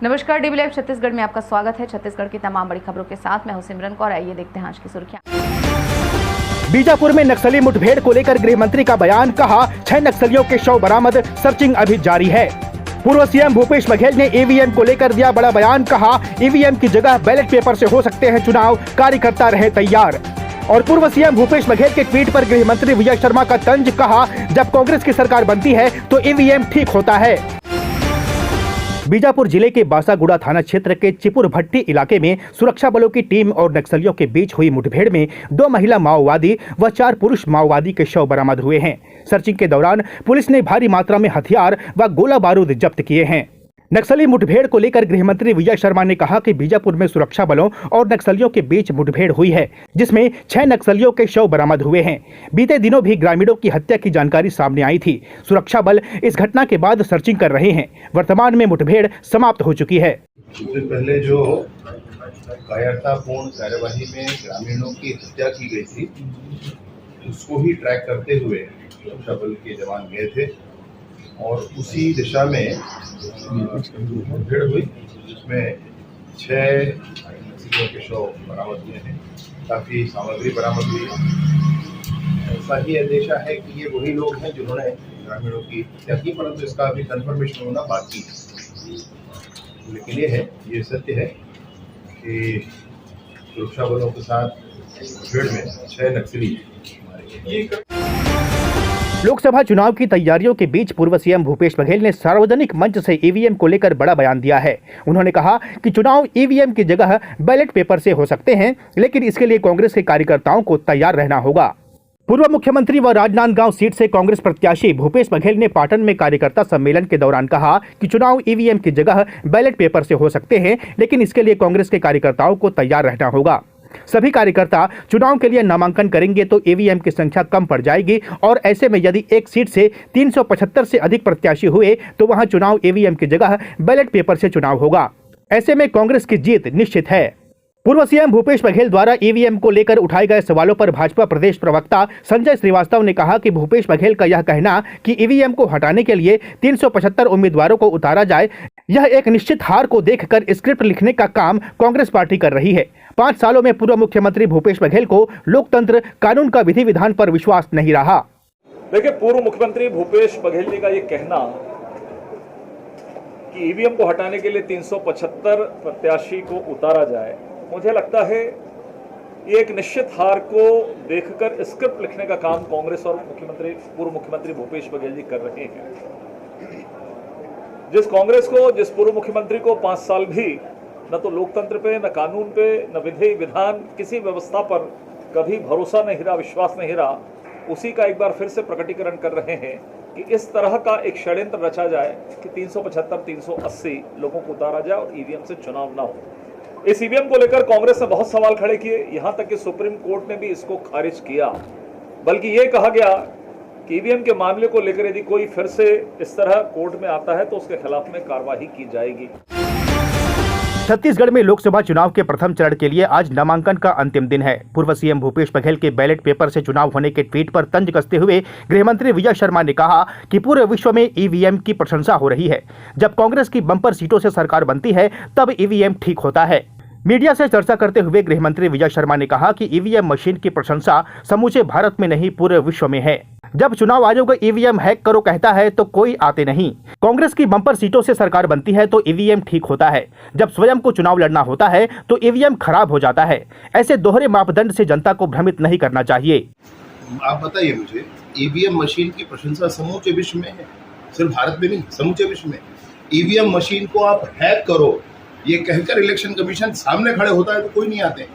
नमस्कार, dB live Chhattisgarh में आपका स्वागत है। छत्तीसगढ़ की तमाम बड़ी खबरों के साथ मैं हूं सिमरन कौर। आइए देखते हैं आज की सुर्खियां। बीजापुर में नक्सली मुठभेड़ को लेकर गृह मंत्री का बयान, कहा 6 नक्सलियों के शव बरामद, सर्चिंग अभी जारी है। पूर्व सीएम भूपेश बघेल ने ईवीएम को लेकर दिया बड़ा बयान, कहा ईवीएम की जगह बैलेट पेपर से हो सकते हैं चुनाव, कार्यकर्ता रहे तैयार। और पूर्व सीएम भूपेश बघेल के ट्वीट पर गृह मंत्री विजय शर्मा का तंज, कहा जब कांग्रेस की सरकार बनती है तो ईवीएम ठीक होता है। बीजापुर जिले के बासागुड़ा थाना क्षेत्र के चिपुर भट्टी इलाके में सुरक्षा बलों की टीम और नक्सलियों के बीच हुई मुठभेड़ में 2 महिला माओवादी व 4 पुरुष माओवादी के शव बरामद हुए हैं। सर्चिंग के दौरान पुलिस ने भारी मात्रा में हथियार व गोला बारूद जब्त किए हैं। नक्सली मुठभेड़ को लेकर गृह मंत्री विजय शर्मा ने कहा कि बीजापुर में सुरक्षा बलों और नक्सलियों के बीच मुठभेड़ हुई है, जिसमें 6 नक्सलियों के शव बरामद हुए हैं। बीते दिनों भी ग्रामीणों की हत्या की जानकारी सामने आई थी। सुरक्षा बल इस घटना के बाद सर्चिंग कर रहे हैं। वर्तमान में मुठभेड़ समाप्त हो चुकी है। इससे पहले जो कायरतापूर्ण कार्यवाही में ग्रामीणों की हत्या की गई थी, उसको ही ट्रैक करते हुए सुरक्षा बल के जवान गए थे और उसी दिशा में मुठभेड़ हुई, जिसमें 6 नक्सलियों के शव बरामद हुए हैं। काफ़ी सामग्री बरामद हुई है। ऐसा ही अंदेशा है कि ये वही लोग हैं जिन्होंने ग्रामीणों की हत्या की, परंतु इसका अभी कंफर्मेशन होना बाकी है। लेकिन ये सत्य है कि सुरक्षा बलों के साथ मुठभेड़ में 6 नक्सली मारे गए। लोकसभा चुनाव की तैयारियों के बीच पूर्व सीएम भूपेश बघेल ने सार्वजनिक मंच से ईवीएम को लेकर बड़ा बयान दिया है। उन्होंने कहा कि चुनाव ईवीएम की जगह बैलेट पेपर से हो सकते हैं, लेकिन इसके लिए कांग्रेस के कार्यकर्ताओं को तैयार रहना होगा। पूर्व मुख्यमंत्री व राजनांदगांव सीट से कांग्रेस प्रत्याशी भूपेश बघेल ने पाटन में कार्यकर्ता सम्मेलन के दौरान कहा कि चुनाव ईवीएम की जगह बैलेट पेपर से हो सकते हैं, लेकिन इसके लिए कांग्रेस के कार्यकर्ताओं को तैयार रहना होगा। सभी कार्यकर्ता चुनाव के लिए नामांकन करेंगे तो ईवीएम की संख्या कम पड़ जाएगी और ऐसे में यदि एक सीट से 375 से अधिक प्रत्याशी हुए तो वहां चुनाव ईवीएम की जगह बैलेट पेपर से चुनाव होगा। ऐसे में कांग्रेस की जीत निश्चित है। पूर्व सीएम भूपेश बघेल द्वारा ईवीएम को लेकर उठाए गए सवालों पर भाजपा प्रदेश प्रवक्ता संजय श्रीवास्तव ने कहा कि भूपेश बघेल का यह कहना कि ईवीएम को हटाने के लिए 375 उम्मीदवारों को उतारा जाए, यह एक निश्चित हार को देखकर स्क्रिप्ट लिखने का काम कांग्रेस पार्टी कर रही है। 5 सालों में पूर्व मुख्यमंत्री भूपेश बघेल को लोकतंत्र, कानून का विधि विधान पर विश्वास नहीं रहा। देखिए, पूर्व मुख्यमंत्री भूपेश बघेल जी का ये कहना कि ईवीएम को हटाने के लिए 375 प्रत्याशी को उतारा जाए, मुझे लगता है ये एक निश्चित हार को देखकर स्क्रिप्ट लिखने का काम कांग्रेस और पूर्व मुख्यमंत्री भूपेश बघेल जी कर रहे हैं। जिस कांग्रेस को, जिस पूर्व मुख्यमंत्री को 5 साल भी न तो लोकतंत्र पे, न कानून पे, न विधि विधान, किसी व्यवस्था पर कभी भरोसा नहीं रहा, विश्वास नहीं रहा, उसी का एक बार फिर से प्रकटीकरण कर रहे हैं कि इस तरह का एक षड्यंत्र रचा जाए कि 375, 380 लोगों को उतारा जाए और ईवीएम से चुनाव ना हो। इस ईवीएम को लेकर कांग्रेस ने बहुत सवाल खड़े किए, यहां तक कि सुप्रीम कोर्ट ने भी इसको खारिज किया। बल्कि ये कहा गया कि ईवीएम के मामले को लेकर यदि कोई फिर से इस तरह कोर्ट में आता है तो उसके खिलाफ में कार्रवाई की जाएगी। छत्तीसगढ़ में लोकसभा चुनाव के प्रथम चरण के लिए आज नामांकन का अंतिम दिन है। पूर्व सीएम भूपेश बघेल के बैलेट पेपर से चुनाव होने के ट्वीट पर तंज कसते हुए गृह मंत्री विजय शर्मा ने कहा कि पूरे विश्व में ईवीएम की प्रशंसा हो रही है। जब कांग्रेस की बंपर सीटों से सरकार बनती है तब ईवीएम ठीक होता है। मीडिया से चर्चा करते हुए गृह मंत्री विजय शर्मा ने कहा कि ईवीएम मशीन की प्रशंसा समूचे भारत में नहीं, पूरे विश्व में है। जब चुनाव आयोग ईवीएम हैक करो कहता है तो कोई आते नहीं। कांग्रेस की बंपर सीटों से सरकार बनती है तो ईवीएम ठीक होता है। जब स्वयं को चुनाव लड़ना होता है तो ईवीएम खराब हो जाता है। ऐसे दोहरे मापदंड से जनता को भ्रमित नहीं करना चाहिए। आप बताइए मुझे, ईवीएम मशीन की प्रशंसा समूचे विश्व में है, सिर्फ भारत में नहीं, समूचे विश्व में। ईवीएम मशीन को आप हैक करो ये कहकर इलेक्शन कमीशन सामने खड़े होता है तो कोई नहीं आते।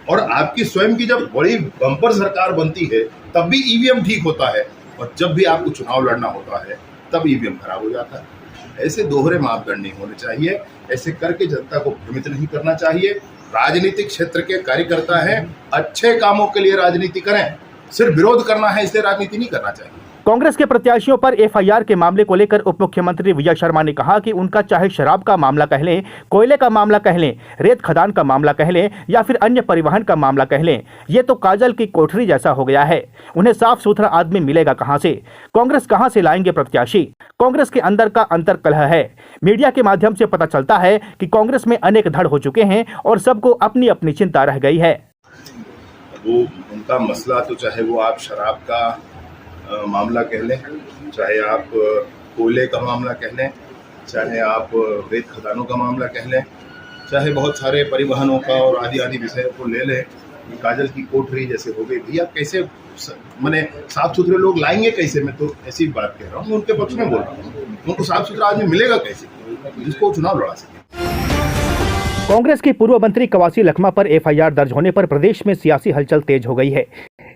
और आपकी स्वयं की जब बड़ी बंपर सरकार बनती है तब भी ईवीएम ठीक होता है, और जब भी आपको चुनाव लड़ना होता है तब ईवीएम खराब हो जाता है। ऐसे दोहरे मापदंड नहीं होने चाहिए। ऐसे करके जनता को भ्रमित नहीं करना चाहिए। राजनीतिक क्षेत्र के कार्यकर्ता हैं, अच्छे कामों के लिए राजनीति करें, सिर्फ विरोध करना है इसलिए राजनीति नहीं करना चाहिए। कांग्रेस के प्रत्याशियों पर एफआईआर के मामले को लेकर उप मुख्यमंत्री विजय शर्मा ने कहा कि उनका चाहे शराब का मामला कह लें, कोयले का मामला कह लें, रेत खदान का मामला कह लें या फिर अन्य परिवहन का मामला कह लें, ये तो काजल की कोठरी जैसा हो गया है। उन्हें साफ सुथरा आदमी मिलेगा कहां से? कांग्रेस कहां से लाएंगे प्रत्याशी? कांग्रेस के अंदर का अंतर्कलह है। मीडिया के माध्यम से पता चलता है कि कांग्रेस में अनेक धड़ हो चुके हैं और सबको अपनी अपनी चिंता रह गई है। वो उनका मसला, तो चाहे वो आप शराब का मामला कह लें, चाहे आप कोयले का मामला कह लें, चाहे आप रेत खदानों का मामला कह लें, चाहे बहुत सारे परिवहनों का और आदि आदि विषयों को ले लें, काजल की कोठरी जैसे हो गई। भैया कैसे मैंने साफ सुथरे लोग लाएंगे कैसे? मैं तो ऐसी बात कह रहा हूँ, उनके पक्ष में बोल रहा हूँ। उनको साफ सुथरा आदमी मिलेगा कैसे जिसको चुनाव लड़ा सके? कांग्रेस की पूर्व मंत्री कवासी लखमा पर एफआईआर दर्ज होने पर प्रदेश में सियासी हलचल तेज हो गई है।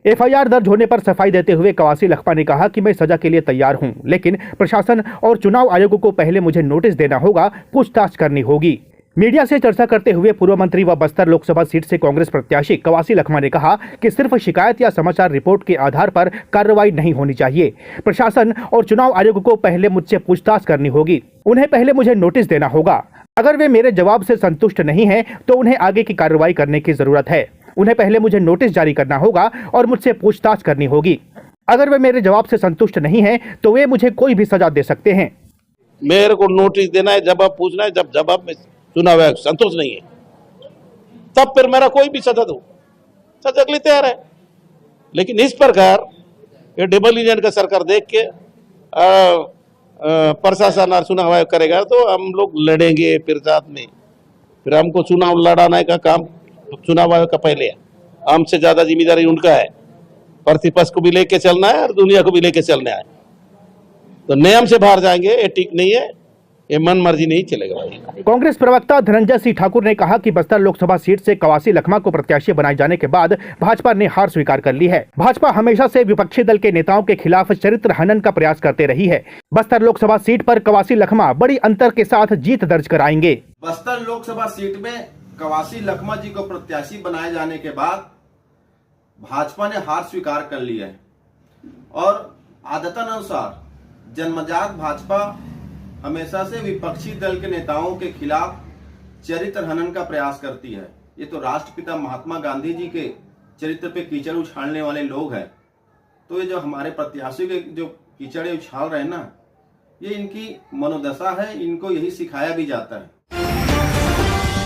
एफआईआर दर्ज होने पर सफाई देते हुए कवासी लखमा ने कहा कि मैं सजा के लिए तैयार हूं, लेकिन प्रशासन और चुनाव आयोग को पहले मुझे नोटिस देना होगा, पूछताछ करनी होगी। मीडिया से चर्चा करते हुए पूर्व मंत्री व बस्तर लोकसभा सीट से कांग्रेस प्रत्याशी कवासी लखमा ने कहा कि सिर्फ शिकायत या समाचार रिपोर्ट के आधार पर कार्रवाई नहीं होनी चाहिए। प्रशासन और चुनाव आयोग को पहले मुझसे पूछताछ करनी होगी, उन्हें पहले मुझे नोटिस देना होगा। अगर वे मेरे जवाब से संतुष्ट नहीं हैं, तो उन्हें आगे की कार्रवाई करने की जरूरत है। उन्हें पहले मुझे नोटिस जारी करना होगा और मुझसे पूछताछ करनी होगी। अगर वे मेरे जवाब से संतुष्ट नहीं हैं, तो वे मुझे कोई भी सजा दे सकते हैं। मेरे को नोटिस देना है, जवाब पूछना है। जब जवाब में चुनाव आयोग संतुष्ट नहीं है, तब फिर मेरा कोई भी सजा दो, सजा के लिए तैयार है। लेकिन इस प्रकार ये डबल इंजन का सरकार देख के प्रशासन और चुनाव आयोग करेगा तो हम लोग लड़ेंगे फिर साथ में। फिर हमको चुनाव लड़ाने का काम चुनाव आयोग का पहले है, हमसे ज्यादा जिम्मेदारी उनका है। प्रतिपक्ष को भी लेके चलना है और दुनिया को भी लेके चलना है। तो नियम से बाहर जाएंगे, ये ठीक नहीं है, ये मन मर्जी नहीं चलेगा भाई। कांग्रेस प्रवक्ता धनंजय सिंह ठाकुर ने कहा कि बस्तर लोकसभा सीट से कवासी लखमा को प्रत्याशी बनाए जाने के बाद भाजपा ने हार स्वीकार कर ली है। भाजपा हमेशा से विपक्षी दल के नेताओं के खिलाफ चरित्र हनन का प्रयास करते रही है। बस्तर लोकसभा सीट पर कवासी लखमा बड़ी अंतर के साथ जीत दर्ज कराएंगे। बस्तर लोकसभा सीट में कवासी लखमा जी को प्रत्याशी बनाए जाने के बाद भाजपा ने हार स्वीकार कर ली है और आदतन अनुसार जन्मजात भाजपा हमेशा से विपक्षी दल के नेताओं के खिलाफ चरित्र हनन का प्रयास करती है। ये तो राष्ट्रपिता महात्मा गांधी जी के चरित्र पे कीचड़ उछालने वाले लोग हैं। तो ये जो हमारे प्रत्याशी के जो कीचड़ उछाल रहे हैं ना, ये इनकी मनोदशा है, इनको यही सिखाया भी जाता है।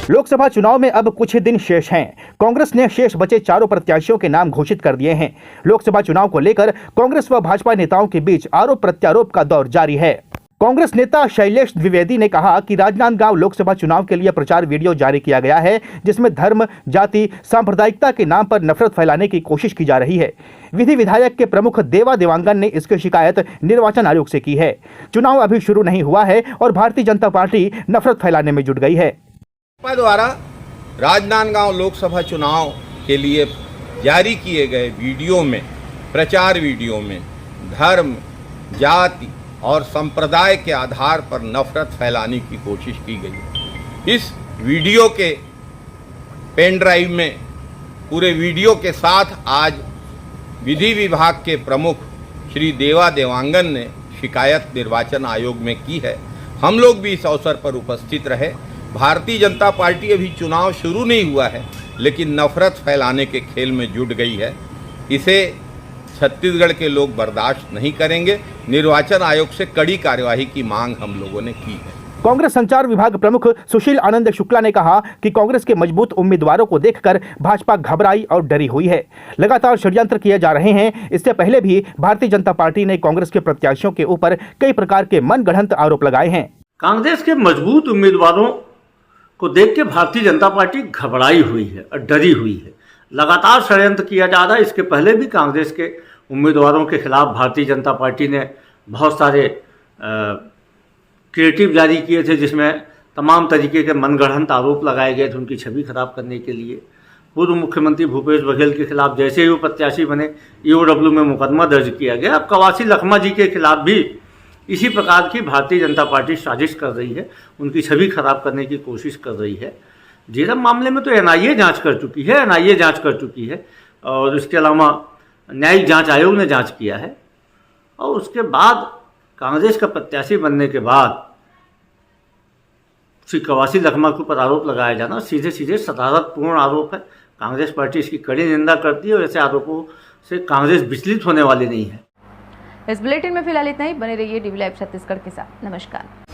लोकसभा चुनाव में अब कुछ ही दिन शेष हैं। कांग्रेस ने शेष बचे चारों प्रत्याशियों के नाम घोषित कर दिए हैं। लोकसभा चुनाव को लेकर कांग्रेस व भाजपा नेताओं के बीच आरोप प्रत्यारोप का दौर जारी है। कांग्रेस नेता शैलेश द्विवेदी ने कहा कि राजनांदगांव लोकसभा चुनाव के लिए प्रचार वीडियो जारी किया गया है, जिसमें धर्म, जाति, सांप्रदायिकता के नाम पर नफरत फैलाने की कोशिश की जा रही है। विधि विधायक के प्रमुख देवा देवांगन ने इसकी शिकायत निर्वाचन आयोग से की है। चुनाव अभी शुरू नहीं हुआ है और भारतीय जनता पार्टी नफरत फैलाने में जुट गई है। भाजपा द्वारा राजनांदगांव लोकसभा चुनाव के लिए जारी किए गए वीडियो में, प्रचार वीडियो में धर्म, जाति और संप्रदाय के आधार पर नफरत फैलाने की कोशिश की गई। इस वीडियो के पेन ड्राइव में पूरे वीडियो के साथ आज विधि विभाग के प्रमुख श्री देवा देवांगन ने शिकायत निर्वाचन आयोग में की है। हम लोग भी इस अवसर पर उपस्थित रहे। भारतीय जनता पार्टी अभी चुनाव शुरू नहीं हुआ है, लेकिन नफरत फैलाने के खेल में जुट गई है। इसे छत्तीसगढ़ के लोग बर्दाश्त नहीं करेंगे। निर्वाचन आयोग से कड़ी कार्यवाही की मांग हम लोगों ने की है। कांग्रेस संचार विभाग प्रमुख सुशील आनंद शुक्ला ने कहा कि कांग्रेस के मजबूत उम्मीदवारों को देखकर भाजपा घबराई और डरी हुई है। लगातार षड्यंत्र किए जा रहे हैं। इससे पहले भी भारतीय जनता पार्टी ने कांग्रेस के प्रत्याशियों के ऊपर कई प्रकार के मनगढ़ंत आरोप लगाए हैं। कांग्रेस के मजबूत उम्मीदवारों को देख के भारतीय जनता पार्टी घबराई हुई है और डरी हुई है। लगातार षड्यंत्र किया जा रहा है। इसके पहले भी कांग्रेस के उम्मीदवारों के खिलाफ भारतीय जनता पार्टी ने बहुत सारे क्रिएटिव जारी किए थे, जिसमें तमाम तरीके के मनगढ़ंत आरोप लगाए गए थे उनकी छवि खराब करने के लिए। पूर्व मुख्यमंत्री भूपेश बघेल के खिलाफ जैसे ही वो प्रत्याशी बने ईओडब्ल्यू में मुकदमा दर्ज किया गया। अब कवासी लखमा जी के खिलाफ भी इसी प्रकार की भारतीय जनता पार्टी साजिश कर रही है, उनकी छवि खराब करने की कोशिश कर रही है। झीरम मामले में तो एनआईए जांच कर चुकी है और इसके अलावा न्यायिक जांच आयोग ने जांच किया है और उसके बाद कांग्रेस का प्रत्याशी बनने के बाद श्री कवासी लखमा के ऊपर आरोप लगाया जाना सीधे सीधे शरारतपूर्ण आरोप है। कांग्रेस पार्टी इसकी कड़ी निंदा करती है और ऐसे आरोपों से कांग्रेस विचलित होने वाली नहीं है। इस बुलेटिन में फिलहाल इतना ही। बने रहिए DV लाइव छत्तीसगढ़ के साथ। नमस्कार।